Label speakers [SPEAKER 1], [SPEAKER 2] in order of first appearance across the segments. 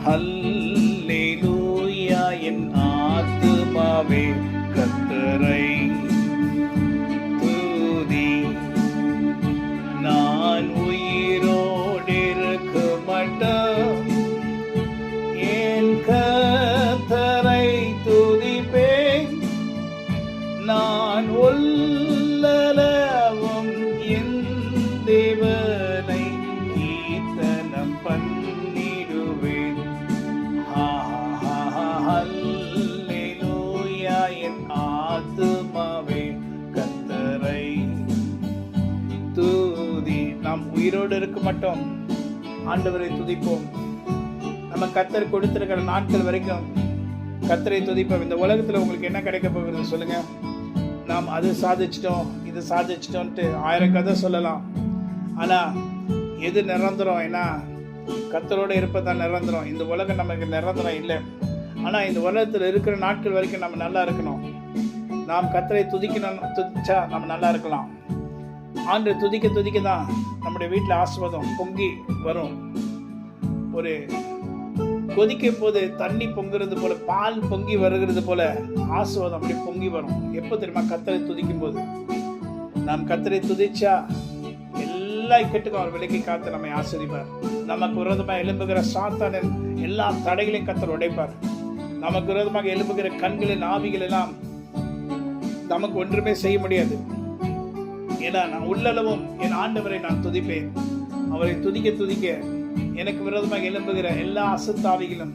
[SPEAKER 1] ஹல்லேலூயா என் ஆத்துமாவே கர்த்தரை துதி. நான் உயிரோடிருக்க மட்டும் என் கர்த்தரை துதிப்பேன். நான் உள்ளளவும் என் தேவனை கீர்த்தனம் பண்ணிடுவேன். ஹல்லேலூயா என் ஆத்துமாவே கர்த்தரை துதி. நாம் உயிரோடு இருக்க மாட்டோம், ஆண்டவரை துதிப்போம். நம்ம கர்த்தர் கொடுத்திருக்கிற நாட்கள் வரைக்கும் கர்த்தரை துதிப்போம். இந்த உலகத்துல உங்களுக்கு என்ன கிடைக்க போகிறது சொல்லுங்க? நாம் அது சாதிச்சிட்டோம், இது சாதிச்சிட்டோம்ட்டு 1000 கதை சொல்லலாம். ஆனா எது நிரந்தரம்? ஏன்னா கர்த்தரோட இருப்பதான் நிரந்தரம். இந்த உலகம் நமக்கு நிரந்தரம் இல்லை. ஆனா இந்த உலகத்துல இருக்கிற நாட்கள் வரைக்கும் நம்ம நல்லா இருக்கணும். நாம் கர்த்தரை துதிச்சா நம்ம நல்லா இருக்கலாம். ஆண்டு துதிக்க தான் நம்முடைய வீட்டில் ஆசீர்வாதம் பொங்கி வரும். ஒரு கொதிக்கும் போது தண்ணி பொங்குறது போல, பால் பொங்கி வருகிறது போல ஆசீர்வாதம் அப்படி பொங்கி வரும். எப்போ தெரியுமா? கர்த்தரை துதிக்கும் போது. நாம் கர்த்தரை துதிச்சா எல்லா இக்கட்டுக்கும் அவர் விலக்கி காத்து நம்மை ஆசீர்வதிப்பார். நமக்கு விரோதமாக எழும்புகிற சாத்தானின் எல்லா தடைகளையும் கர்த்தர் உடைப்பார். நமக்கு விரோதமாக எழும்புகிற கண்களின் ஆவிகள் எல்லாம் நமக்கு ஒன்றுமே செய்ய முடியாது. ஏன்னா நான் உள்ளளவும் என் ஆண்டவரை நான் துதிப்பேன். அவரை துதிக்க எனக்கு விரோதமாக எழும்புகிற எல்லா அசுத்தாவிகளும்,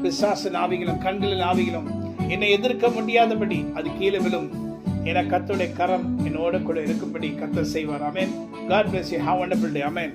[SPEAKER 1] பிசாசின் ஆவிகளும், கண்களின் ஆவிகளும் என்னை எதிர்க்க முடியாதபடி அது கீழே விழும். என கர்த்தருடைய கரம் என்னோட கூட இருக்கும்படி கர்த்தர் செய்வார். ஆமென். God bless you. Have a wonderful day. Amen.